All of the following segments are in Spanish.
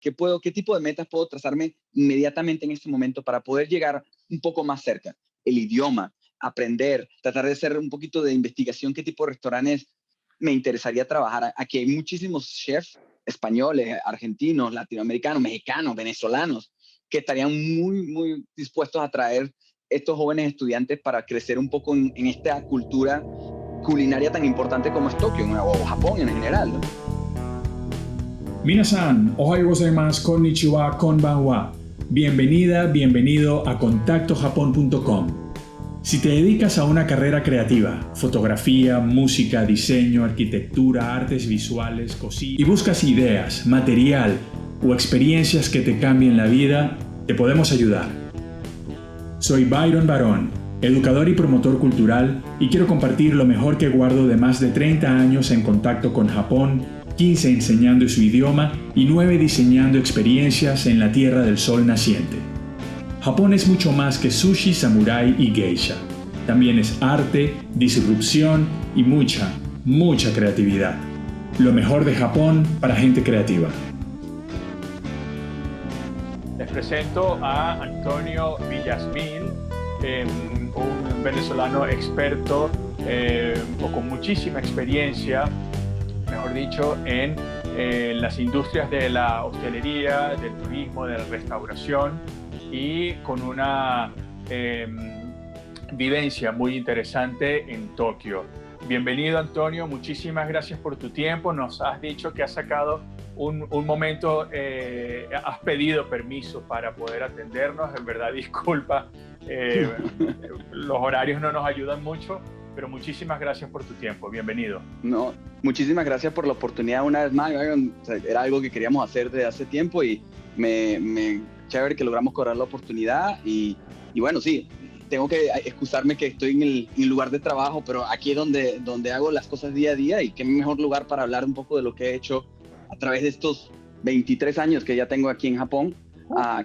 qué tipo de metas puedo trazarme inmediatamente en este momento para poder llegar un poco más cerca? El idioma, aprender, tratar de hacer un poquito de investigación, qué tipo de restaurantes me interesaría trabajar. Aquí hay muchísimos chefs españoles, argentinos, latinoamericanos, mexicanos, venezolanos, que estarían muy dispuestos a traer estos jóvenes estudiantes para crecer un poco en esta cultura culinaria tan importante como es Tokio, ¿no? O Japón en general, ¿no? Minasan, ohayou gozaimasu, konnichiwa, konbanwa. Bienvenida, bienvenido a contactojapón.com. Si te dedicas a una carrera creativa, fotografía, música, diseño, arquitectura, artes visuales, cocina, y buscas ideas, material o experiencias que te cambien la vida, te podemos ayudar. Soy Byron Barón, educador y promotor cultural, y quiero compartir lo mejor que guardo de más de 30 años en contacto con Japón, 15 enseñando su idioma y 9 diseñando experiencias en la Tierra del Sol naciente. Japón es mucho más que sushi, samurái y geisha. También es arte, disrupción y mucha creatividad. Lo mejor de Japón para gente creativa. Les presento a Antonio Villasmil, un venezolano experto o con muchísima experiencia, mejor dicho, en las industrias de la hostelería, del turismo, de la restauración, y con una vivencia muy interesante en Tokio. Bienvenido, Antonio, muchísimas gracias por tu tiempo. Nos has dicho que has sacado un momento, has pedido permiso para poder atendernos. En verdad, disculpa, los horarios no nos ayudan mucho, pero muchísimas gracias por tu tiempo. Bienvenido. No, muchísimas gracias por la oportunidad una vez más. O sea, era algo que queríamos hacer desde hace tiempo y me chévere que logramos cobrar la oportunidad y bueno, sí, tengo que excusarme que estoy en el lugar de trabajo, pero aquí es donde hago las cosas día a día, y qué mejor lugar para hablar un poco de lo que he hecho a través de estos 23 años que ya tengo aquí en Japón,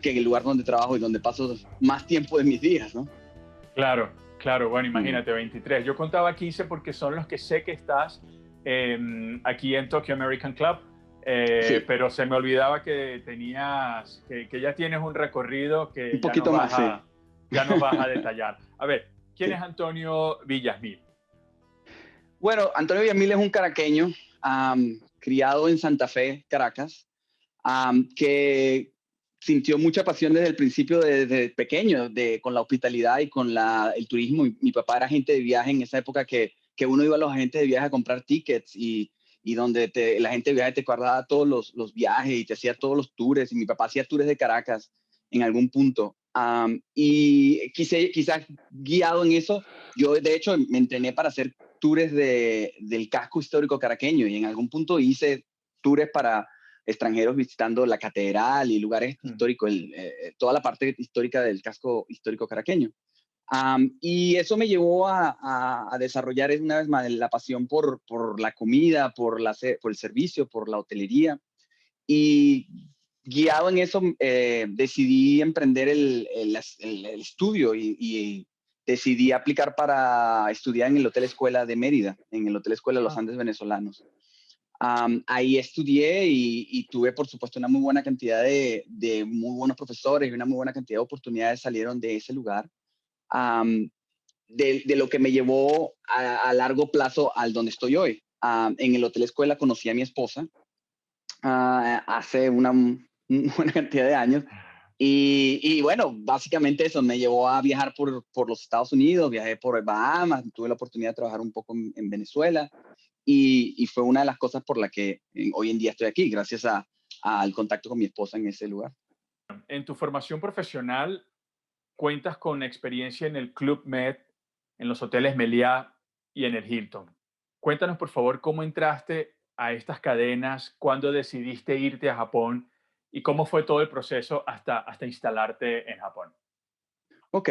que en el lugar donde trabajo y donde paso más tiempo de mis días, ¿no? Claro, bueno, imagínate, 23. Yo contaba 15 porque son los que sé que estás aquí en Tokyo American Club. Sí. Pero se me olvidaba que tenías, que ya tienes un recorrido que un poquito más, sí. Ya nos vas a detallar. A ver, ¿quién es Antonio Villasmil? Bueno, Antonio Villasmil es un caraqueño, criado en Santa Fe, Caracas, que sintió mucha pasión desde el principio, desde pequeño, con la hospitalidad y con el turismo. Mi papá era agente de viaje en esa época que uno iba a los agentes de viaje a comprar tickets y donde la gente de viaje te guardaba todos los viajes y te hacía todos los tours, y mi papá hacía tours de Caracas en algún punto. Y quizás guiado en eso, yo de hecho me entrené para hacer tours del casco histórico caraqueño, y en algún punto hice tours para extranjeros visitando la catedral y lugares históricos, toda la parte histórica del casco histórico caraqueño. Y eso me llevó a desarrollar una vez más la pasión por la comida, por el servicio, por la hotelería. Y guiado en eso, decidí emprender el estudio y decidí aplicar para estudiar en el Hotel Escuela de Mérida, en el Hotel Escuela de los Andes venezolanos. Ahí estudié y tuve, por supuesto, una muy buena cantidad de muy buenos profesores, y una muy buena cantidad de oportunidades salieron de ese lugar. De lo que me llevó a largo plazo al donde estoy hoy. En el Hotel Escuela conocí a mi esposa hace una buena cantidad de años. Y bueno, básicamente eso me llevó a viajar por los Estados Unidos, viajé por Bahamas, tuve la oportunidad de trabajar un poco en Venezuela, y fue una de las cosas por la que hoy en día estoy aquí, gracias al contacto con mi esposa en ese lugar. En tu formación profesional, cuentas con experiencia en el Club Med, en los hoteles Meliá y en el Hilton. Cuéntanos, por favor, cómo entraste a estas cadenas, cuándo decidiste irte a Japón y cómo fue todo el proceso hasta instalarte en Japón. Ok,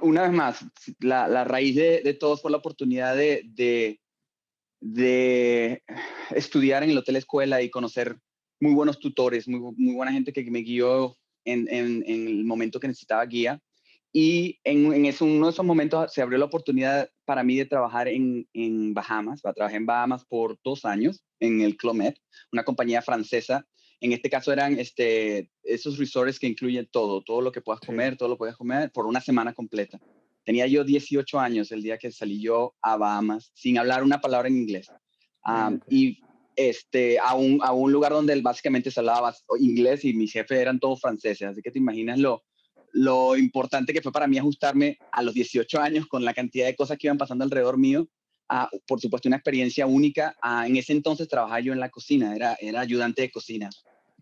una vez más, la raíz de todo fue la oportunidad de estudiar en el Hotel Escuela y conocer muy buenos tutores, muy buena gente que me guió en el momento que necesitaba guía. Y en uno de esos momentos se abrió la oportunidad para mí de trabajar en Bahamas. Trabajé en Bahamas por 2 años en el Club Med, una compañía francesa En este caso eran esos resorts que incluyen todo lo que puedas comer, todo lo que puedas comer por una semana completa. Tenía yo 18 años el día que salí yo a Bahamas sin hablar una palabra en inglés. Y a un lugar donde básicamente se hablaba inglés y mis jefes eran todos franceses. Así que te imaginas lo importante que fue para mí ajustarme a los 18 años con la cantidad de cosas que iban pasando alrededor mío. Por supuesto, una experiencia única. En ese entonces trabajaba yo en la cocina, era ayudante de cocina.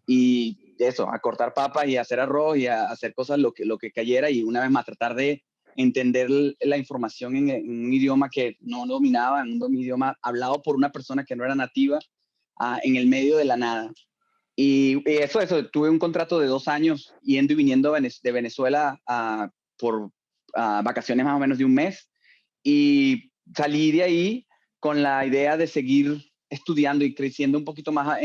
Y eso, a cortar papas y a hacer arroz y a hacer cosas lo que cayera, y una vez más tratar de entender la información en un idioma que no dominaba, en un idioma hablado por una persona que no era nativa, en el medio de la nada. Y eso, tuve un contrato de 2 años yendo y viniendo de Venezuela por vacaciones más o menos de un mes, y salí de ahí con la idea de seguir estudiando y creciendo un poquito más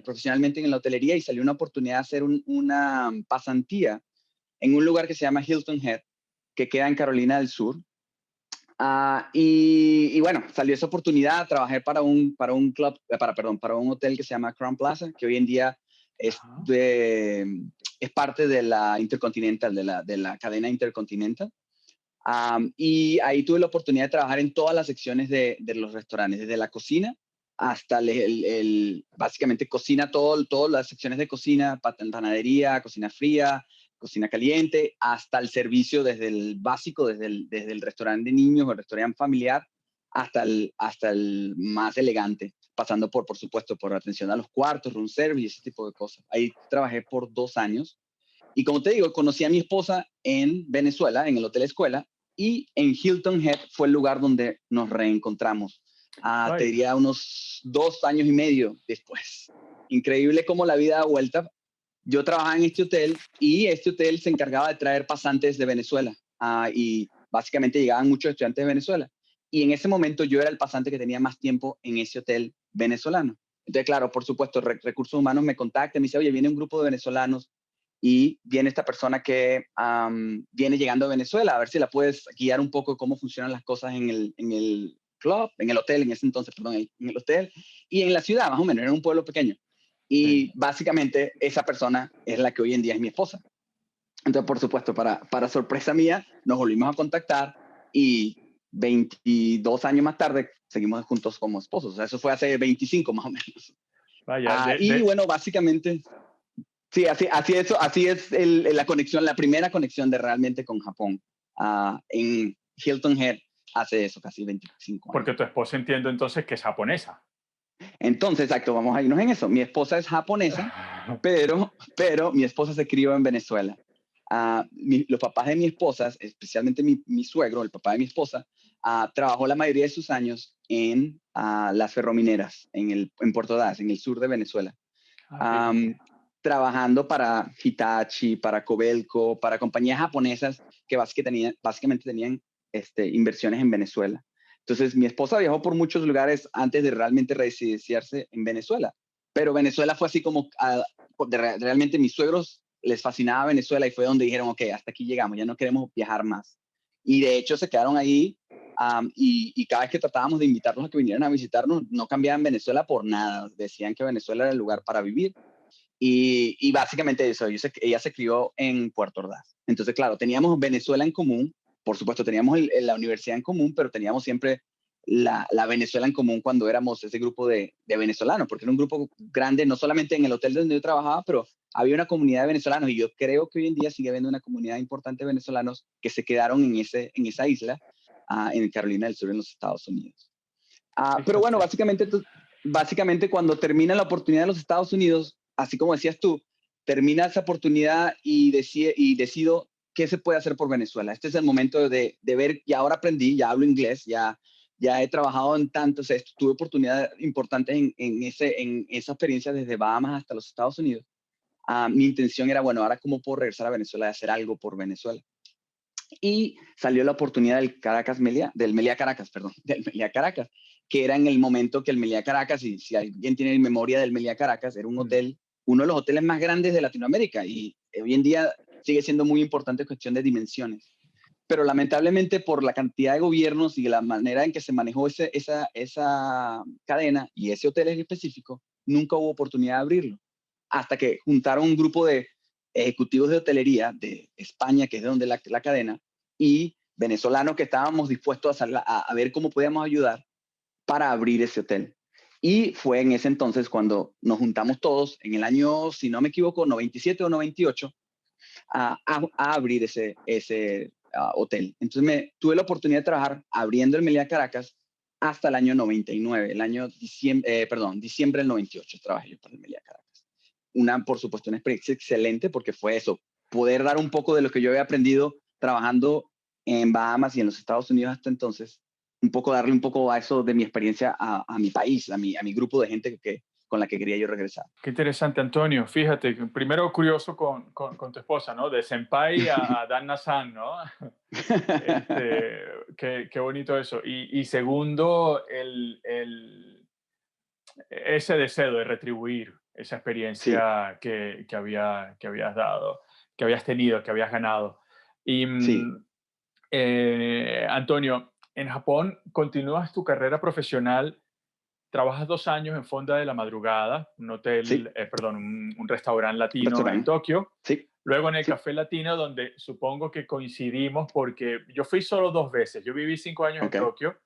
profesionalmente en la hotelería, y salió una oportunidad de hacer una pasantía en un lugar que se llama Hilton Head, que queda en Carolina del Sur. Y bueno, salió esa oportunidad. Trabajé para un hotel que se llama Crown Plaza, que hoy en día es parte de la Intercontinental, de la cadena Intercontinental. Y ahí tuve la oportunidad de trabajar en todas las secciones de los restaurantes, desde la cocina hasta básicamente cocina, todas las secciones de cocina, panadería, cocina fría, cocina caliente, hasta el servicio, desde el básico, desde el restaurante de niños o el restaurante familiar, hasta el más elegante, pasando por supuesto, por atención a los cuartos, room service, ese tipo de cosas. Ahí trabajé por 2 años. Y como te digo, conocí a mi esposa en Venezuela, en el Hotel Escuela, y en Hilton Head fue el lugar donde nos reencontramos. Te diría unos 2 años y medio después. Increíble cómo la vida da vuelta. Yo trabajaba en este hotel, y este hotel se encargaba de traer pasantes de Venezuela, y básicamente llegaban muchos estudiantes de Venezuela. Y en ese momento yo era el pasante que tenía más tiempo en ese hotel venezolano. Entonces, claro, por supuesto, Recursos Humanos me contacta y me dice, oye, viene un grupo de venezolanos y viene esta persona que viene llegando a Venezuela, a ver si la puedes guiar un poco cómo funcionan las cosas en el club, en el hotel, en ese entonces, perdón, en el hotel, y en la ciudad, más o menos, era un pueblo pequeño. Y básicamente esa persona es la que hoy en día es mi esposa. Entonces, por supuesto, para sorpresa mía, nos volvimos a contactar, y 22 años más tarde seguimos juntos como esposos. O sea, eso fue hace 25 más o menos. Vaya, y bueno, básicamente, sí, así es la conexión, la primera conexión de realmente con Japón. En Hilton Head hace eso, casi 25 años. Porque tu esposa, entiendo entonces que es japonesa. Entonces, exacto, vamos a irnos en eso. Mi esposa es japonesa, pero mi esposa se crió en Venezuela. Los papás de mi esposa, especialmente mi suegro, el papá de mi esposa, trabajó la mayoría de sus años en las ferromineras, en Puerto Ordaz, en el sur de Venezuela. Trabajando para Hitachi, para Codelco, para compañías japonesas que básicamente tenían inversiones en Venezuela. Entonces, mi esposa viajó por muchos lugares antes de realmente residenciarse en Venezuela. Pero Venezuela fue así como, realmente mis suegros les fascinaba Venezuela, y fue donde dijeron, ok, hasta aquí llegamos, ya no queremos viajar más. Y de hecho se quedaron ahí, y cada vez que tratábamos de invitarlos a que vinieran a visitarnos, no cambiaban Venezuela por nada. Decían que Venezuela era el lugar para vivir. Y básicamente eso, ella se crió en Puerto Ordaz. Entonces, claro, teníamos Venezuela en común. Por supuesto, teníamos la universidad en común, pero teníamos siempre la Venezuela en común cuando éramos ese grupo de venezolanos, porque era un grupo grande, no solamente en el hotel donde yo trabajaba, pero había una comunidad de venezolanos, y yo creo que hoy en día sigue habiendo una comunidad importante de venezolanos que se quedaron en esa isla, en Carolina del Sur, en los Estados Unidos. Pero bueno, básicamente cuando termina la oportunidad de los Estados Unidos, así como decías tú, termina esa oportunidad y decido qué se puede hacer por Venezuela. Este es el momento de ver, y ahora aprendí, ya hablo inglés, ya he trabajado en tantos, tuve oportunidades importantes en esa experiencia desde Bahamas hasta los Estados Unidos. Mi intención era, bueno, ahora cómo puedo regresar a Venezuela y hacer algo por Venezuela. Y salió la oportunidad del Meliá Caracas, que era en el momento que el Meliá Caracas, y si alguien tiene memoria del Meliá Caracas, era un hotel, uno de los hoteles más grandes de Latinoamérica, y hoy en día sigue siendo muy importante en cuestión de dimensiones. Pero lamentablemente, por la cantidad de gobiernos y la manera en que se manejó esa cadena y ese hotel en específico, nunca hubo oportunidad de abrirlo. hasta que juntaron un grupo de ejecutivos de hotelería de España, que es de donde la cadena, y venezolanos que estábamos dispuestos a ver cómo podíamos ayudar para abrir ese hotel. Y fue en ese entonces cuando nos juntamos todos, en el año, si no me equivoco, 97 o 98, a abrir ese hotel. Entonces tuve la oportunidad de trabajar abriendo el Meliá Caracas hasta el año 99, diciembre del 98 trabajé yo para el Meliá Caracas. Por supuesto, una experiencia excelente porque fue eso, poder dar un poco de lo que yo había aprendido trabajando en Bahamas y en los Estados Unidos hasta entonces, darle un poco a eso de mi experiencia a mi país, a mi grupo de gente con la que quería yo regresar. Qué interesante, Antonio. Fíjate, primero curioso con tu esposa, ¿no? De Senpai a Dan San, ¿no? Qué bonito eso. Y segundo, ese deseo de retribuir esa experiencia Sí. que habías dado, que habías tenido, que habías ganado. Y, Sí. Antonio, en Japón continúas tu carrera profesional. Trabajas 2 años en Fonda de la Madrugada, un hotel, Sí. un restaurante latino en Restaurante. Tokio. Sí. Luego en el Sí. Café Latino, donde supongo que coincidimos porque yo fui solo 2 veces. Yo viví 5 años en Ok. Tokio, Sí.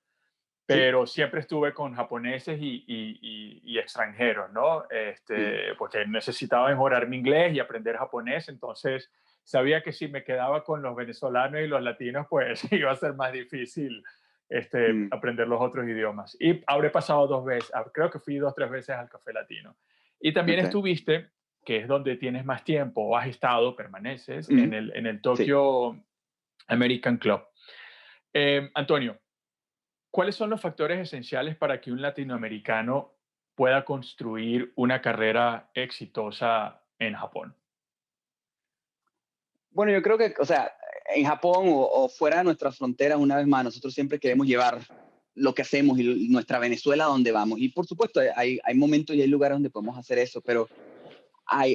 pero siempre estuve con japoneses y extranjeros, ¿no? Mm. Porque necesitaba mejorar mi inglés y aprender japonés, entonces sabía que si me quedaba con los venezolanos y los latinos, pues iba a ser más difícil Mm. aprender los otros idiomas. Y habré pasado 2 veces, creo que fui 2, 3 veces al Café Latino. Y también Ok. estuviste, que es donde tienes más tiempo, o has estado, permaneces, Mm. en el Sí. Tokyo American Club. Antonio, ¿cuáles son los factores esenciales para que un latinoamericano pueda construir una carrera exitosa en Japón? Bueno, yo creo que, o sea, en Japón o fuera de nuestras fronteras, una vez más, nosotros siempre queremos llevar lo que hacemos y nuestra Venezuela a donde vamos. Y por supuesto, hay momentos y hay lugares donde podemos hacer eso, pero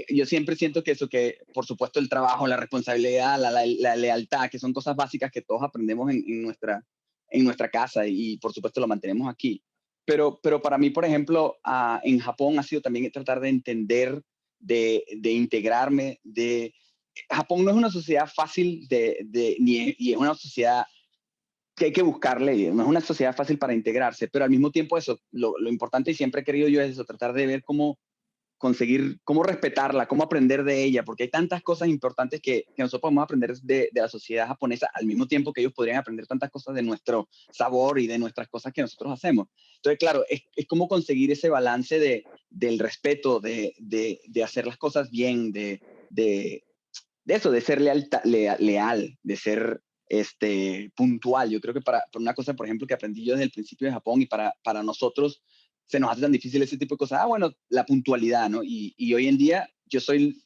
yo siempre siento que por supuesto, el trabajo, la responsabilidad, la lealtad, que son cosas básicas que todos aprendemos en nuestra casa y por supuesto lo mantenemos aquí. Pero para mí, por ejemplo, en Japón ha sido también tratar de entender, de integrarme, Japón no es una sociedad fácil y es una sociedad que hay que buscarle, no es una sociedad fácil para integrarse, pero al mismo tiempo eso, lo importante y siempre he querido yo es eso, tratar de ver cómo conseguir, cómo respetarla, cómo aprender de ella, porque hay tantas cosas importantes que nosotros podemos aprender de la sociedad japonesa al mismo tiempo que ellos podrían aprender tantas cosas de nuestro sabor y de nuestras cosas que nosotros hacemos. Entonces, claro, es como conseguir ese balance del respeto, de hacer las cosas bien, de eso, de ser leal, de ser puntual. Yo creo que para una cosa, por ejemplo, que aprendí yo desde el principio de Japón y para nosotros se nos hace tan difícil ese tipo de cosas. Bueno, la puntualidad, ¿no? Y hoy en día yo soy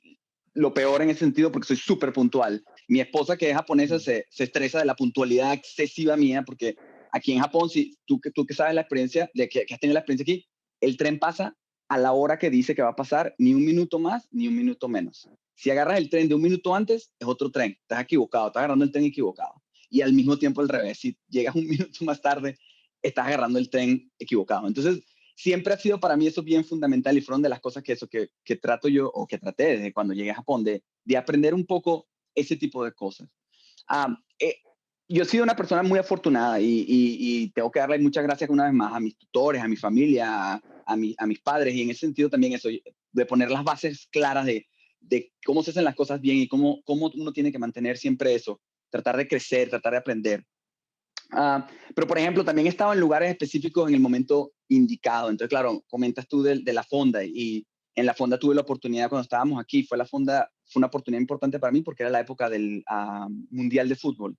lo peor en ese sentido porque soy súper puntual. Mi esposa, que es japonesa, se estresa de la puntualidad excesiva mía porque aquí en Japón, si tú que sabes la experiencia, que has tenido la experiencia aquí, el tren pasa a la hora que dice que va a pasar, ni un minuto más, ni un minuto menos. Si agarras el tren de un minuto antes, es otro tren. Estás equivocado, estás agarrando el tren equivocado. Y al mismo tiempo al revés. Si llegas un minuto más tarde, estás agarrando el tren equivocado. Entonces, siempre ha sido para mí eso bien fundamental y fueron de las cosas que trato yo, o que traté desde cuando llegué a Japón, de aprender un poco ese tipo de cosas. Ah, yo he sido una persona muy afortunada y tengo que darle muchas gracias una vez más a mis tutores, a mi familia, a mis padres, y en ese sentido también eso, de poner las bases claras de cómo se hacen las cosas bien y cómo uno tiene que mantener siempre eso, tratar de crecer, tratar de aprender. Pero, por ejemplo, también he estado en lugares específicos en el momento indicado. Entonces, claro, comentas tú de la fonda y en la fonda tuve la oportunidad cuando estábamos aquí. Fue una oportunidad importante para mí porque era la época del Mundial de Fútbol.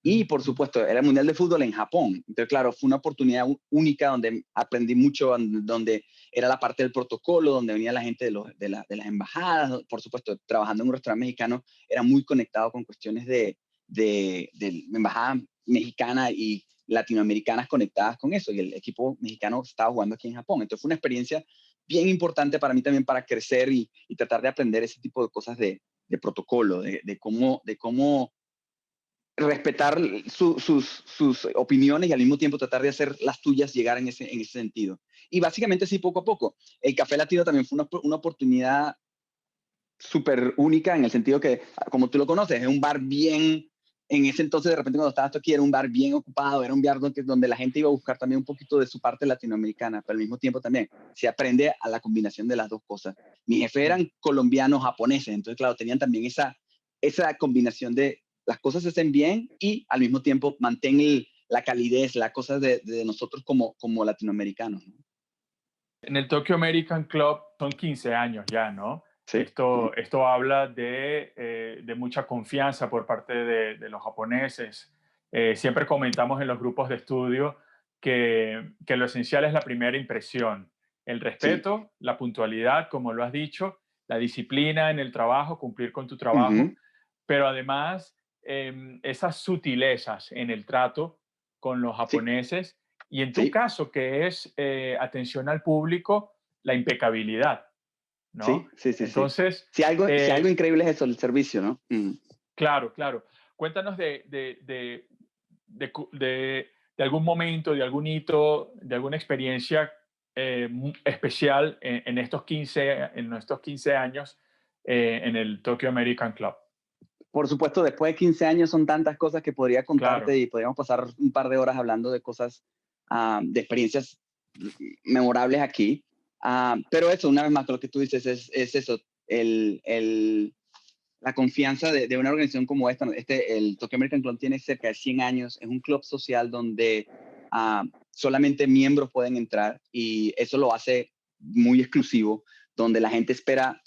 Y, por supuesto, era el Mundial de Fútbol en Japón. Entonces, claro, fue una oportunidad única donde aprendí mucho, donde era la parte del protocolo, donde venía la gente de las embajadas. Por supuesto, trabajando en un restaurante mexicano, era muy conectado con cuestiones de embajada mexicana y latinoamericanas conectadas con eso. Y el equipo mexicano estaba jugando aquí en Japón. Entonces, fue una experiencia bien importante para mí también para crecer y tratar de aprender ese tipo de cosas de protocolo, de cómo respetar sus opiniones y al mismo tiempo tratar de hacer las tuyas llegar en ese sentido. Y básicamente sí, poco a poco. El Café Latino también fue una oportunidad súper única en el sentido que, como tú lo conoces, es un bar bien, en ese entonces de repente cuando estabas aquí era un bar bien ocupado, era un bar donde la gente iba a buscar también un poquito de su parte latinoamericana, pero al mismo tiempo también se aprende a la combinación de las dos cosas. Mis jefes eran colombianos, japoneses, entonces claro, tenían también esa combinación de las cosas se hacen bien y al mismo tiempo mantén la calidez, las cosas de nosotros como latinoamericanos, ¿no? En el Tokyo American Club son 15 años ya, ¿no? Sí, sí, Esto habla de mucha confianza por parte de los japoneses. Siempre comentamos en los grupos de estudio que lo esencial es la primera impresión, el sí. respeto, la puntualidad, como lo has dicho, la disciplina en el trabajo, cumplir con tu trabajo, Ujú, pero además esas sutilezas en el trato con los sí, japoneses y en tu sí, caso, que es atención al público, la impecabilidad, ¿no? sí, sí, sí, sí. Entonces, Si algo increíble es eso, el servicio, ¿no? claro, claro. Cuéntanos de algún momento, de algún hito, de alguna experiencia especial en estos 15 años en el Tokyo American Club. Por supuesto, después de 15 años son tantas cosas que podría contarte Claro. y podríamos pasar un par de horas hablando de cosas, de experiencias memorables aquí. Pero eso, una vez más, lo que tú dices es eso, la confianza de una organización como esta. El Tokyo American Club tiene cerca de 100 años, es un club social donde solamente miembros pueden entrar y eso lo hace muy exclusivo, donde la gente espera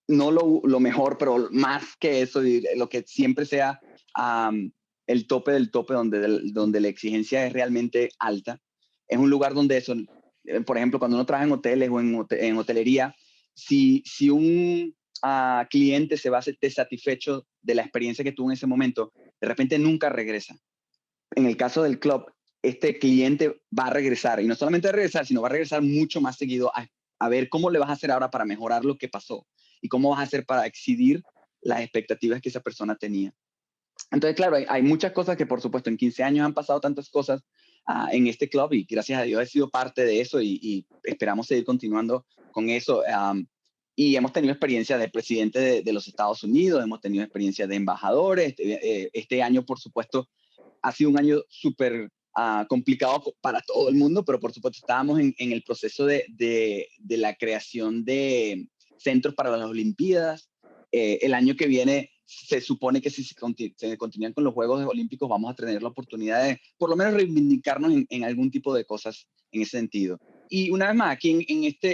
no lo mejor, pero más que eso, y lo que siempre sea el tope del tope, donde la exigencia es realmente alta. Es un lugar donde eso, por ejemplo, cuando uno trabaja en hoteles o en hotelería, si un cliente se va desatisfecho de la experiencia que tuvo en ese momento, de repente nunca regresa. En el caso del club, este cliente va a regresar, y no solamente a regresar, sino va a regresar mucho más seguido a ver cómo le vas a hacer ahora para mejorar lo que pasó y cómo vas a hacer para excedir las expectativas que esa persona tenía. Entonces, claro, hay muchas cosas que, por supuesto, en 15 años han pasado tantas cosas en este club y gracias a Dios he sido parte de eso y esperamos seguir continuando con eso. Y hemos tenido experiencia de presidente de los Estados Unidos, hemos tenido experiencia de embajadores. Este año, por supuesto, ha sido un año súper complicado para todo el mundo, pero por supuesto estábamos en el proceso de la creación de centros para las Olimpiadas. El año que viene se supone que si se continúan con los Juegos Olímpicos vamos a tener la oportunidad de por lo menos reivindicarnos en algún tipo de cosas en ese sentido. Y una vez más, aquí en esta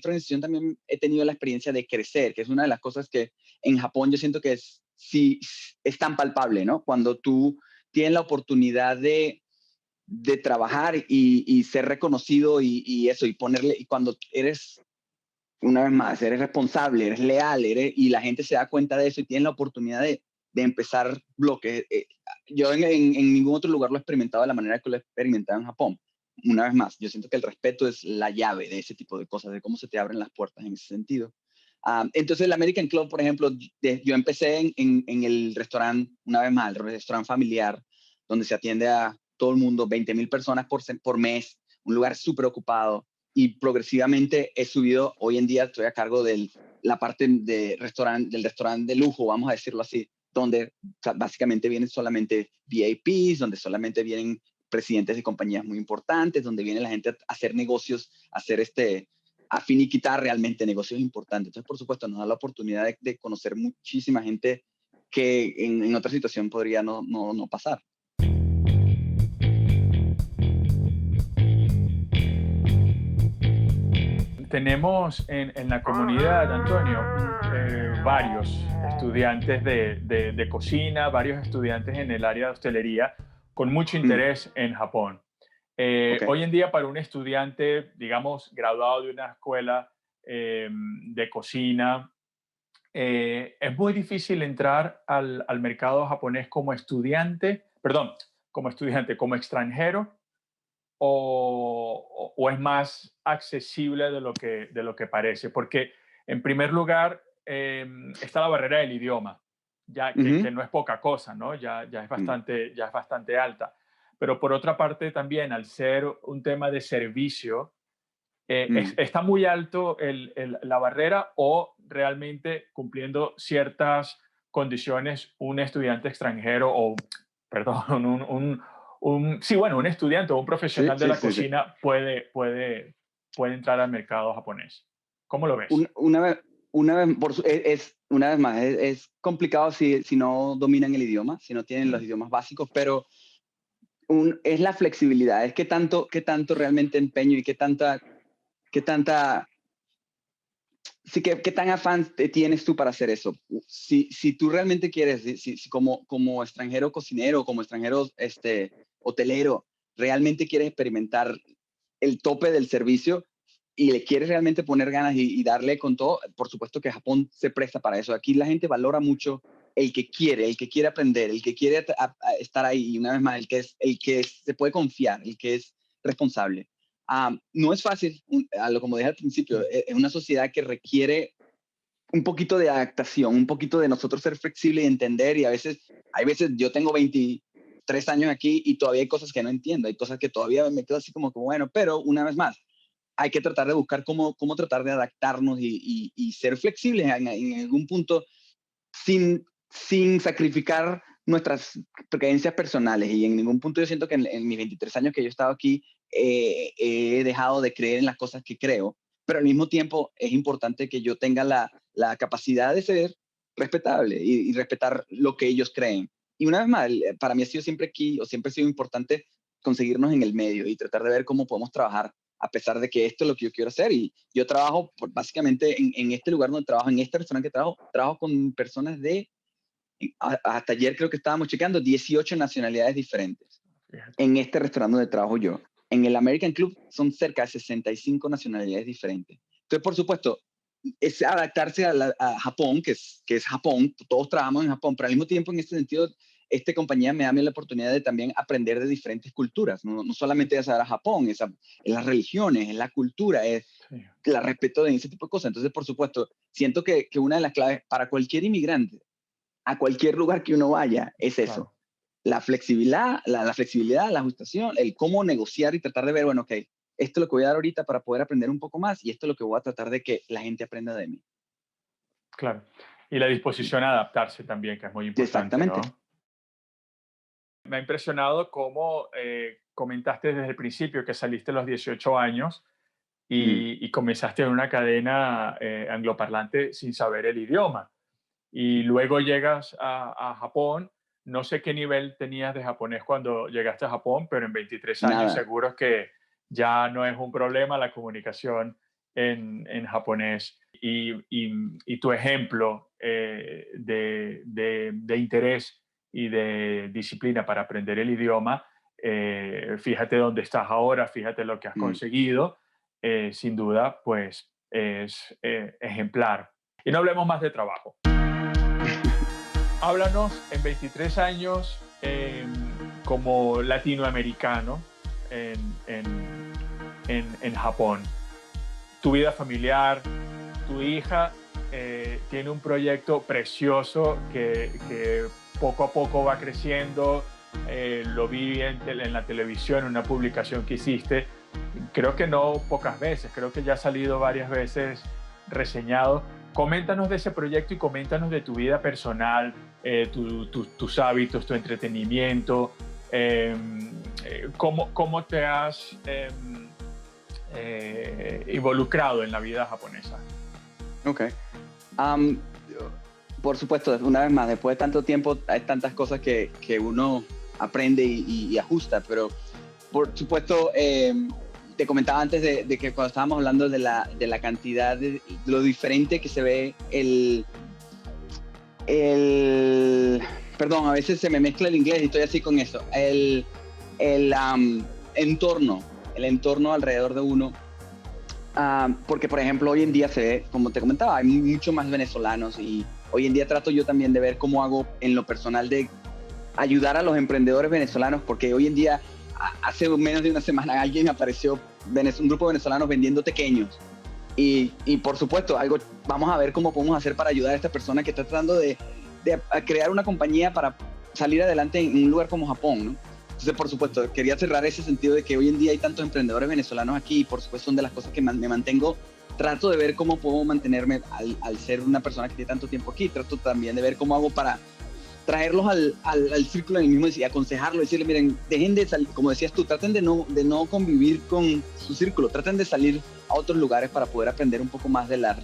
organización también he tenido la experiencia de crecer, que es una de las cosas que en Japón yo siento que sí, es tan palpable, ¿no? Cuando tú tienes la oportunidad de trabajar y ser reconocido y eso, y cuando eres, una vez más, eres responsable, eres leal, y la gente se da cuenta de eso y tienes la oportunidad de empezar bloques. Yo en ningún otro lugar lo he experimentado de la manera que lo he experimentado en Japón. Una vez más, yo siento que el respeto es la llave de ese tipo de cosas, de cómo se te abren las puertas en ese sentido. Entonces, el American Club, por ejemplo, yo empecé en el restaurante, una vez más, el restaurante familiar, donde se atiende a todo el mundo, 20,000 personas por mes, un lugar súper ocupado, y progresivamente he subido, hoy en día estoy a cargo de la parte del restaurante de lujo, vamos a decirlo así, donde básicamente vienen solamente VIPs, donde solamente vienen presidentes de compañías muy importantes, donde viene la gente a hacer negocios, a finiquitar realmente negocios importantes. Entonces, por supuesto, nos da la oportunidad de conocer muchísima gente que en otra situación podría no pasar. Tenemos en la comunidad, Antonio, varios estudiantes de cocina, varios estudiantes en el área de hostelería con mucho Mm, interés en Japón. ok. Hoy en día para un estudiante, digamos, graduado de una escuela de cocina, es muy difícil entrar al mercado japonés como estudiante, perdón, como estudiante, como extranjero o es más accesible de lo que parece? Porque, en primer lugar, está la barrera del idioma, ya que Ujú, no es poca cosa, ¿no? mm, Ya es bastante alta. Pero por otra parte, también, al ser un tema de servicio, ¿Está muy alto la barrera o realmente cumpliendo ciertas condiciones un estudiante extranjero o, perdón, un estudiante o un profesional de la Sí. cocina puede entrar al mercado japonés? ¿Cómo lo ves? Una vez más, es complicado si no dominan el idioma, si no tienen los idiomas básicos, pero es la flexibilidad, es qué tanto realmente empeño y qué tan afán tienes tú para hacer eso. Si tú realmente quieres, si como extranjero cocinero, como extranjero hotelero, realmente quieres experimentar el tope del servicio y le quieres realmente poner ganas y darle con todo, por supuesto que Japón se presta para eso. Aquí la gente valora mucho el que quiere aprender, el que quiere estar ahí, y una vez más, el que se puede confiar, el que es responsable. No es fácil, como dije al principio, es una sociedad que requiere un poquito de adaptación, un poquito de nosotros ser flexibles y entender, y hay veces yo tengo 23 años aquí y todavía hay cosas que no entiendo, hay cosas que todavía me quedo así como bueno, pero una vez más, hay que tratar de buscar cómo tratar de adaptarnos y ser flexibles en algún punto sin sacrificar nuestras creencias personales. Y en ningún punto yo siento que en mis 23 años que yo he estado aquí he dejado de creer en las cosas que creo, pero al mismo tiempo es importante que yo tenga la capacidad de ser respetable y respetar lo que ellos creen. Y una vez más, para mí ha sido siempre ha sido importante conseguirnos en el medio y tratar de ver cómo podemos trabajar a pesar de que esto es lo que yo quiero hacer. Y yo trabajo básicamente en este lugar donde trabajo, en este restaurante que trabajo con personas hasta ayer creo que estábamos checando 18 nacionalidades diferentes. Fíjate. En este restaurante donde trabajo yo. En el American Club son cerca de 65 nacionalidades diferentes. Entonces, por supuesto, es adaptarse a Japón, que es Japón, todos trabajamos en Japón, pero al mismo tiempo en este sentido, esta compañía me da la oportunidad de también aprender de diferentes culturas, no solamente de saber a Japón, es las religiones, es la cultura, es el respeto de ese tipo de cosas. Entonces, por supuesto, siento que una de las claves para cualquier inmigrante, a cualquier lugar que uno vaya, es eso. Claro. La flexibilidad, la ajustación, el cómo negociar y tratar de ver, bueno, ok, esto es lo que voy a dar ahorita para poder aprender un poco más y esto es lo que voy a tratar de que la gente aprenda de mí. Claro. Y la disposición a adaptarse también, que es muy importante. Exactamente. ¿No? Me ha impresionado cómo comentaste desde el principio que saliste a los 18 años y comenzaste en una cadena angloparlante sin saber el idioma. Y luego llegas a Japón. No sé qué nivel tenías de japonés cuando llegaste a Japón, pero en 23 años Nada. seguro que ya no es un problema la comunicación en japonés. Y tu ejemplo de interés y de disciplina para aprender el idioma, fíjate dónde estás ahora, fíjate lo que has conseguido, sin duda, pues es ejemplar. Y no hablemos más de trabajo. Háblanos en 23 años como latinoamericano en Japón. Tu vida familiar, tu hija tiene un proyecto precioso que poco a poco va creciendo. Lo vi en la televisión, en una publicación que hiciste. Creo que no pocas veces, creo que ya ha salido varias veces reseñado. Coméntanos de ese proyecto y coméntanos de tu vida personal, tus hábitos, tu entretenimiento, cómo te has involucrado en la vida japonesa. Ok. Por supuesto, una vez más, después de tanto tiempo hay tantas cosas que uno aprende y ajusta, pero por supuesto te comentaba antes de que cuando estábamos hablando de la cantidad de lo diferente que se ve perdón, a veces se me mezcla el inglés y estoy así con eso, el entorno alrededor de uno, porque por ejemplo hoy en día se ve, como te comentaba, hay mucho más venezolanos y hoy en día trato yo también de ver cómo hago en lo personal de ayudar a los emprendedores venezolanos, porque hoy en día, hace menos de una semana, alguien apareció, un grupo de venezolanos vendiendo tequeños. Y por supuesto, vamos a ver cómo podemos hacer para ayudar a esta persona que está tratando de crear una compañía para salir adelante en un lugar como Japón, ¿no? Entonces, por supuesto, quería cerrar ese sentido de que hoy en día hay tantos emprendedores venezolanos aquí y por supuesto son de las cosas que me mantengo. Trato de ver cómo puedo mantenerme al ser una persona que tiene tanto tiempo aquí. Trato también de ver cómo hago para traerlos al círculo del mismo y aconsejarlo, decirle, miren, dejen de salir, como decías tú, traten de no convivir con su círculo, traten de salir a otros lugares para poder aprender un poco más de la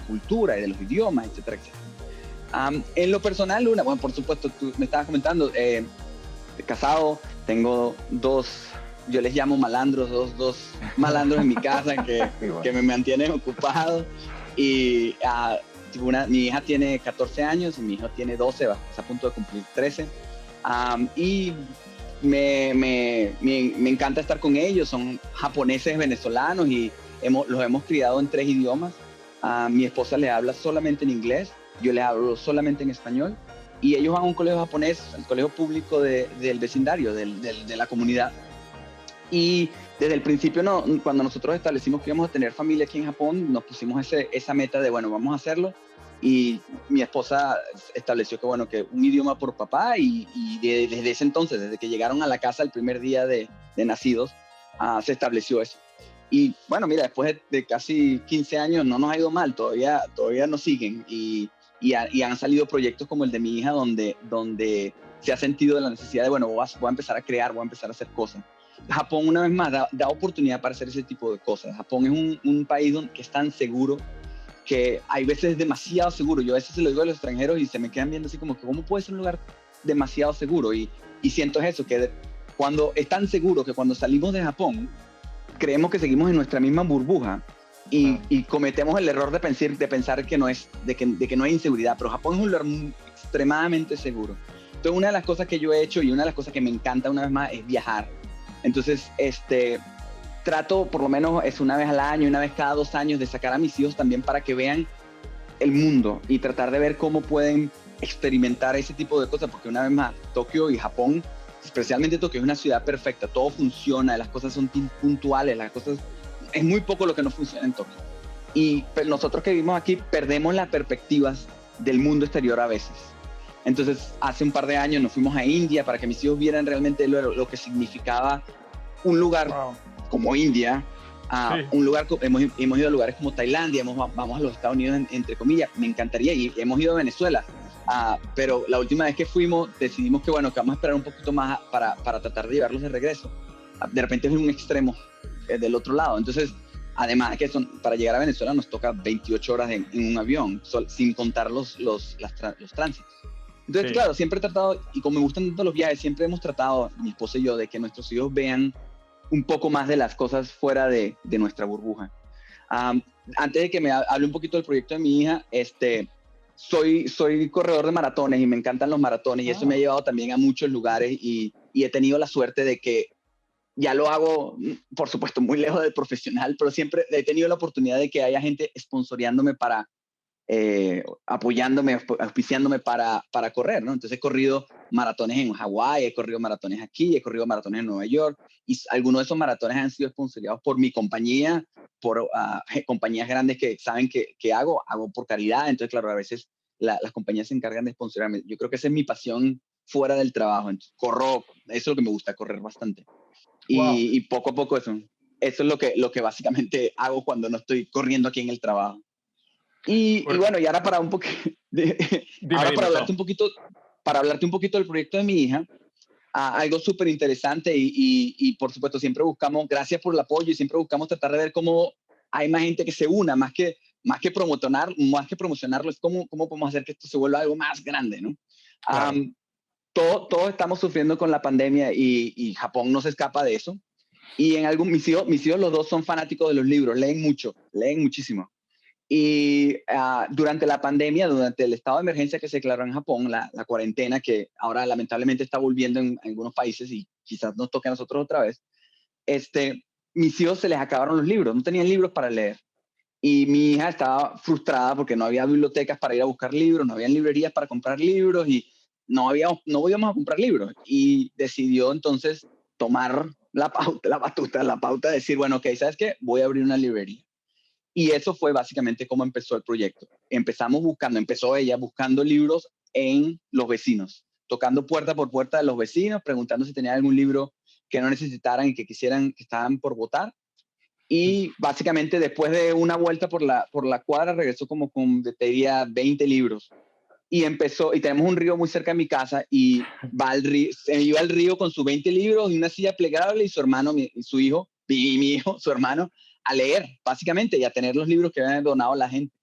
cultura y de los idiomas, etcétera, etcétera. En lo personal, Luna, bueno, por supuesto, tú me estabas comentando, casado, tengo yo les llamo malandros, dos malandros en mi casa que me mantienen ocupado y mi hija tiene 14 años y mi hijo tiene 12, está a punto de cumplir 13. Y me encanta estar con ellos, son japoneses venezolanos y los hemos criado en 3 idiomas. Mi esposa le habla solamente en inglés, yo le hablo solamente en español y ellos van a un colegio japonés, el colegio público del vecindario, de la comunidad. Y desde el principio, cuando nosotros establecimos que íbamos a tener familia aquí en Japón, nos pusimos esa meta de, bueno, vamos a hacerlo. Y mi esposa estableció que un idioma por papá y desde ese entonces, desde que llegaron a la casa el primer día de nacidos, se estableció eso. Y bueno, mira, después de casi 15 años no nos ha ido mal, todavía nos siguen y han salido proyectos como el de mi hija donde se ha sentido la necesidad de, bueno, voy a empezar a crear, voy a empezar a hacer cosas. Japón, una vez más, da oportunidad para hacer ese tipo de cosas. Japón es un país que es tan seguro que hay veces es demasiado seguro. Yo a veces se lo digo a los extranjeros y se me quedan viendo así como que ¿cómo puede ser un lugar demasiado seguro? Y siento eso, que cuando es tan seguro que cuando salimos de Japón creemos que seguimos en nuestra misma burbuja y cometemos el error de pensar que no hay inseguridad, pero Japón es un lugar extremadamente seguro. Entonces, una de las cosas que yo he hecho y una de las cosas que me encanta una vez más es viajar. Entonces, trato por lo menos una vez al año, una vez cada 2 años de sacar a mis hijos también para que vean el mundo y tratar de ver cómo pueden experimentar ese tipo de cosas, porque una vez más, Tokio y Japón, especialmente Tokio, es una ciudad perfecta, todo funciona, las cosas son puntuales, es muy poco lo que no funciona en Tokio. Y nosotros que vivimos aquí perdemos las perspectivas del mundo exterior a veces. Entonces, hace un par de años nos fuimos a India para que mis hijos vieran realmente lo que significaba un lugar como India, un lugar, hemos ido a lugares como Tailandia, vamos a los Estados Unidos, entre comillas, me encantaría ir, hemos ido a Venezuela, pero la última vez que fuimos decidimos que vamos a esperar un poquito más para tratar de llevarlos de regreso. De repente es un extremo del otro lado, entonces además de que para llegar a Venezuela nos toca 28 horas en un avión, sin contar los tránsitos. Entonces, claro, siempre he tratado, y como me gustan tanto los viajes, siempre hemos tratado, mi esposa y yo, de que nuestros hijos vean un poco más de las cosas fuera de nuestra burbuja. Antes de que me hable un poquito del proyecto de mi hija, soy corredor de maratones y me encantan los maratones y eso me ha llevado también a muchos lugares y he tenido la suerte de que ya lo hago, por supuesto, muy lejos del profesional, pero siempre he tenido la oportunidad de que haya gente sponsoreándome apoyándome, auspiciándome para correr, ¿no? Entonces he corrido maratones en Hawái, he corrido maratones aquí, he corrido maratones en Nueva York y algunos de esos maratones han sido sponsorizados por mi compañía, por compañías grandes que saben que hago por caridad. Entonces, claro, a veces las compañías se encargan de sponsorarme. Yo creo que esa es mi pasión fuera del trabajo. Entonces, eso es lo que me gusta, correr bastante. Y poco a poco eso es lo que básicamente hago cuando no estoy corriendo aquí en el trabajo. Y bueno, y ahora para hablarte un poquito del proyecto de mi hija, algo súper interesante y por supuesto siempre buscamos, gracias por el apoyo y siempre buscamos tratar de ver cómo hay más gente que se una, más que promocionarlo, es cómo podemos hacer que esto se vuelva algo más grande, ¿no? Claro. Todos estamos sufriendo con la pandemia y Japón no se escapa de eso. Y mis hijos los dos son fanáticos de los libros, leen muchísimo. Y durante la pandemia, durante el estado de emergencia que se declaró en Japón, la cuarentena que ahora lamentablemente está volviendo en algunos países y quizás nos toque a nosotros otra vez, mis hijos se les acabaron los libros, no tenían libros para leer. Y mi hija estaba frustrada porque no había bibliotecas para ir a buscar libros, no había librerías para comprar libros y no íbamos a comprar libros. Y decidió entonces tomar la pauta de decir, bueno, ok, ¿sabes qué? Voy a abrir una librería. Y eso fue básicamente cómo empezó el proyecto. Empezó ella buscando libros en los vecinos. tocando puerta por puerta de los vecinos, preguntando si tenían algún libro que no necesitaran y que quisieran, que estaban por votar. Y básicamente después de una vuelta por la cuadra, regresó como con, te diría, 20 libros. Y empezó, y tenemos un río muy cerca de mi casa, y va al río, se iba al río con sus 20 libros y una silla plegable, y su hermano, y su hijo, y mi hijo, su hermano, a leer, básicamente, y a tener los libros que habían donado la gente.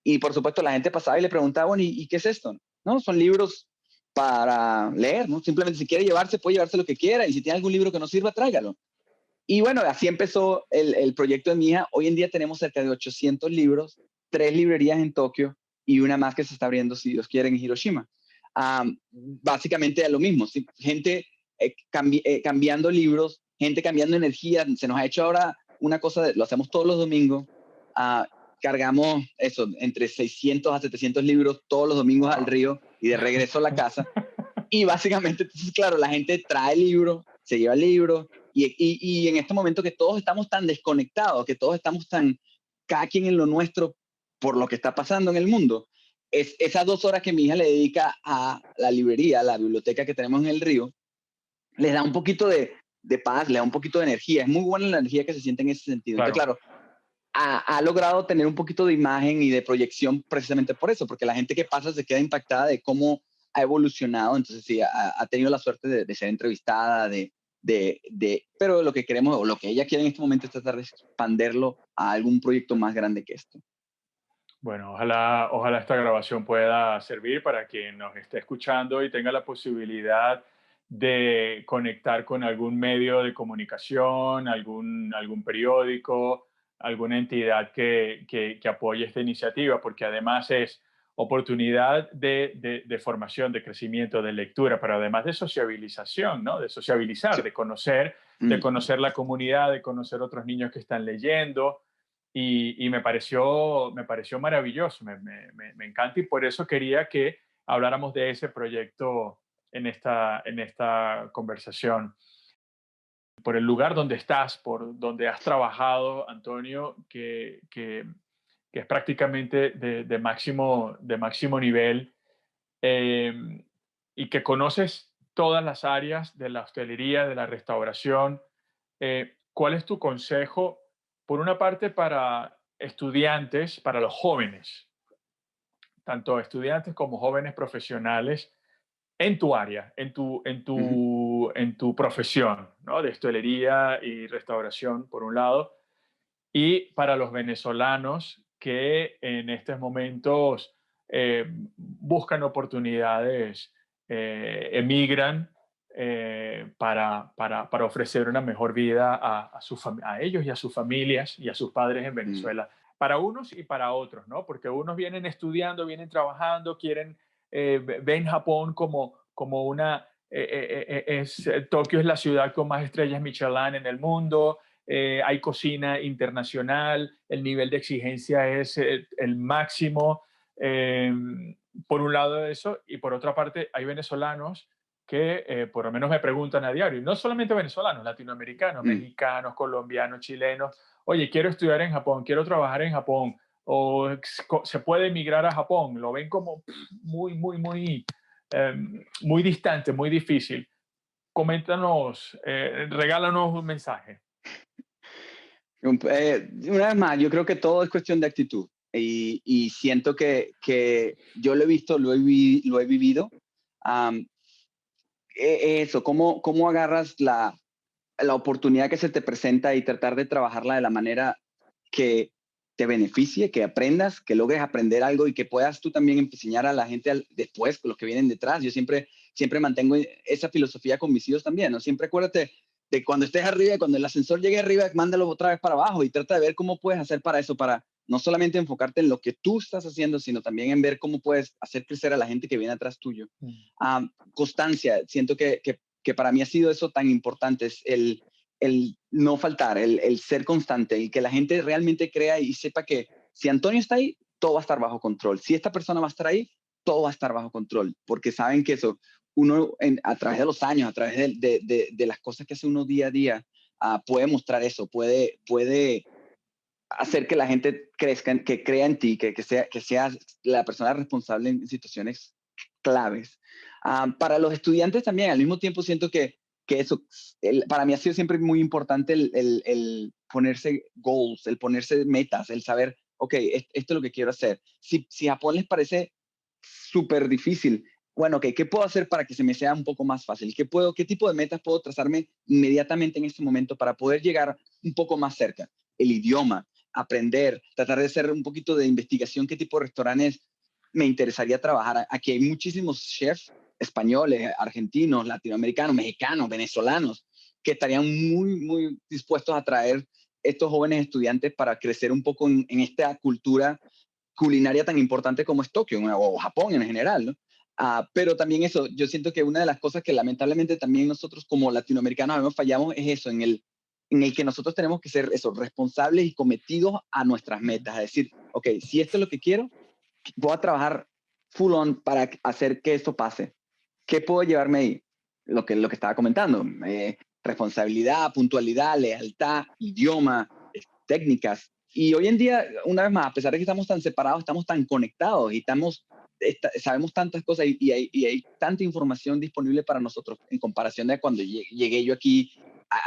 Y por supuesto la gente pasaba y le preguntaba, bueno, ¿y qué es esto? No, son libros para leer, ¿no? Simplemente si quiere llevarse, puede llevarse lo que quiera, y si tiene algún libro que no sirva, tráigalo. Y bueno, así empezó el proyecto de mi hija. Hoy en día tenemos cerca de 800 libros, 3 librerías en Tokio y una más que se está abriendo, si Dios quiere, en Hiroshima. Básicamente es lo mismo, ¿sí? Gente cambiando libros, gente cambiando energía. Se nos ha hecho ahora una cosa, lo hacemos todos los domingos. Cargamos eso, entre 600 a 700 libros todos los domingos al río y de regreso a la casa. Y básicamente, entonces, claro, la gente trae el libro, se lleva el libro, y en este momento que todos estamos tan desconectados, que todos estamos tan, cada quien en lo nuestro por lo que está pasando en el mundo, esas 2 horas que mi hija le dedica a la librería, a la biblioteca que tenemos en el río, les da un poquito de paz, le da un poquito de energía. Es muy buena la energía que se siente en ese sentido. Claro. Entonces, claro, ha logrado tener un poquito de imagen y de proyección precisamente por eso, porque la gente que pasa se queda impactada de cómo ha evolucionado. Entonces sí, ha tenido la suerte de ser entrevistada, pero lo que queremos, o lo que ella quiere en este momento es tratar de expanderlo a algún proyecto más grande que esto. Bueno, ojalá esta grabación pueda servir para quien nos esté escuchando y tenga la posibilidad de conectar con algún medio de comunicación, algún periódico, alguna entidad que apoye esta iniciativa, porque además es oportunidad de formación, de crecimiento, de lectura, pero además de sociabilización, ¿no? De sociabilizar, Sí. de conocer la comunidad, de conocer otros niños que están leyendo. Y me pareció maravilloso, me encanta, y por eso quería que habláramos de ese proyecto en esta conversación. Por el lugar donde estás, por donde has trabajado, Antonio, que es prácticamente de máximo nivel, eh, y que conoces todas las áreas de la hostelería, de la restauración. ¿Cuál es tu consejo, por una parte, para estudiantes, para los jóvenes, tanto estudiantes como jóvenes profesionales, en tu área, Ujú. en tu profesión, ¿no? De hostelería y restauración, por un lado, y para los venezolanos que en estos momentos buscan oportunidades, emigran para ofrecer una mejor vida a ellos y a sus familias y a sus padres en Mm. Venezuela. Para unos y para otros, ¿no? Porque unos vienen estudiando, vienen trabajando, ven Japón como una... Tokio es la ciudad con más estrellas Michelin en el mundo. Hay cocina internacional, el nivel de exigencia es el máximo, eh, por un lado de eso, y por otra parte hay venezolanos que por lo menos me preguntan a diario, y no solamente venezolanos, latinoamericanos, Mm. mexicanos, colombianos, chilenos: oye, quiero estudiar en Japón, quiero trabajar en Japón, o se puede emigrar a Japón. Lo ven como eh, muy distante, muy difícil. Coméntanos, regálanos un mensaje. Una vez más, yo creo que todo es cuestión de actitud, y siento que yo lo he visto, lo he vivido. Am, Eso, cómo agarras la oportunidad que se te presenta y tratar de trabajarla de la manera que te beneficie, que aprendas, que logres aprender algo y que puedas tú también enseñar a la gente después, los que vienen detrás. Yo siempre mantengo esa filosofía con mis hijos también, ¿no? Siempre acuérdate de cuando estés arriba, cuando el ascensor llegue arriba, mándalo otra vez para abajo y trata de ver cómo puedes hacer para eso, para no solamente enfocarte en lo que tú estás haciendo, sino también en ver cómo puedes hacer crecer a la gente que viene atrás tuyo. Constancia, siento que para mí ha sido eso tan importante, es el no faltar, el ser constante, el que la gente realmente crea y sepa que si Antonio está ahí, todo va a estar bajo control. Si esta persona va a estar ahí, todo va a estar bajo control, porque saben que eso, uno a través de los años, a través de las cosas que hace uno día a día, puede mostrar eso, puede hacer que la gente crezca, que crea en ti, que seas la persona responsable en situaciones claves. Para los estudiantes también, al mismo tiempo siento que eso, para mí ha sido siempre muy importante el ponerse goals, el ponerse metas, el saber, ok, esto es lo que quiero hacer. Si Japón les parece súper difícil, bueno, ok, ¿qué puedo hacer para que se me sea un poco más fácil? ¿Qué tipo de metas puedo trazarme inmediatamente en este momento para poder llegar un poco más cerca? El idioma, aprender, tratar de hacer un poquito de investigación, qué tipo de restaurantes me interesaría trabajar. Aquí hay muchísimos chefs españoles, argentinos, latinoamericanos, mexicanos, venezolanos, que estarían muy, muy dispuestos a traer estos jóvenes estudiantes para crecer un poco en esta cultura culinaria tan importante como es Tokio, o Japón en general, ¿no? Pero también eso, yo siento que una de las cosas que lamentablemente también nosotros como latinoamericanos fallamos es eso, en el que nosotros tenemos que ser eso, responsables y cometidos a nuestras metas, es decir, ok, si esto es lo que quiero, voy a trabajar full on para hacer que esto pase. ¿Qué puedo llevarme ahí? Lo que estaba comentando, responsabilidad, puntualidad, lealtad, idioma, técnicas. Y hoy en día, una vez más, a pesar de que estamos tan separados, estamos tan conectados y sabemos tantas cosas y hay tanta información disponible para nosotros en comparación de cuando llegué yo aquí.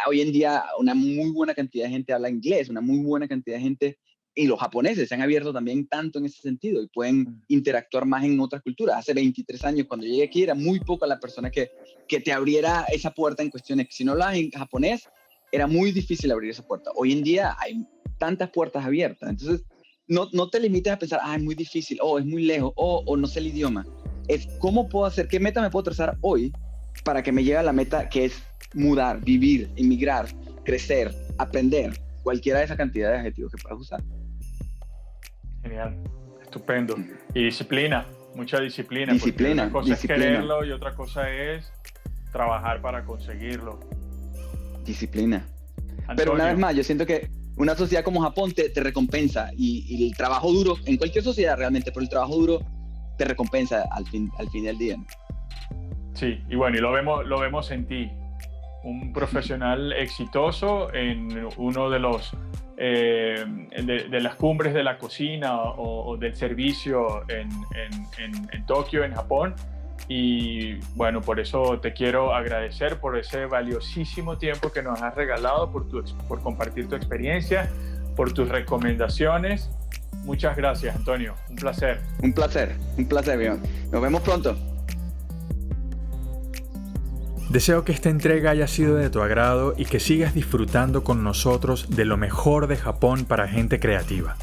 Hoy en día una muy buena cantidad de gente habla inglés, una muy buena cantidad de gente, y los japoneses se han abierto también tanto en ese sentido y pueden interactuar más en otras culturas. Hace 23 años, cuando llegué aquí, era muy poca la persona que te abriera esa puerta en cuestiones. Si no hablabas en japonés, era muy difícil abrir esa puerta. Hoy en día hay tantas puertas abiertas. Entonces, no te limites a pensar, es muy difícil, es muy lejos, o no sé el idioma. Es cómo puedo hacer, qué meta me puedo trazar hoy para que me llegue a la meta que es mudar, vivir, emigrar, crecer, aprender, cualquiera de esa cantidad de adjetivos que puedas usar. Genial, estupendo. Y disciplina, mucha disciplina. Disciplina. Una cosa es quererlo y otra cosa es trabajar para conseguirlo. Disciplina. Antonio. Pero una vez más, yo siento que una sociedad como Japón te recompensa y el trabajo duro, en cualquier sociedad realmente, pero el trabajo duro te recompensa al fin del día, ¿no? Sí, y bueno, y lo vemos en ti, un profesional exitoso en uno de los de las cumbres de la cocina o del servicio en Tokio, en Japón. Y bueno, por eso te quiero agradecer por ese valiosísimo tiempo que nos has regalado, por compartir tu experiencia, por tus recomendaciones. Muchas gracias, Antonio. Un placer. Un placer, bien. Nos vemos pronto. Deseo que esta entrega haya sido de tu agrado y que sigas disfrutando con nosotros de lo mejor de Japón para gente creativa.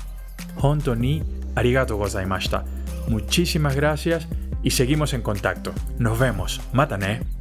Honto ni arigatou gozaimashita. Muchísimas gracias y seguimos en contacto. Nos vemos. Mata ne.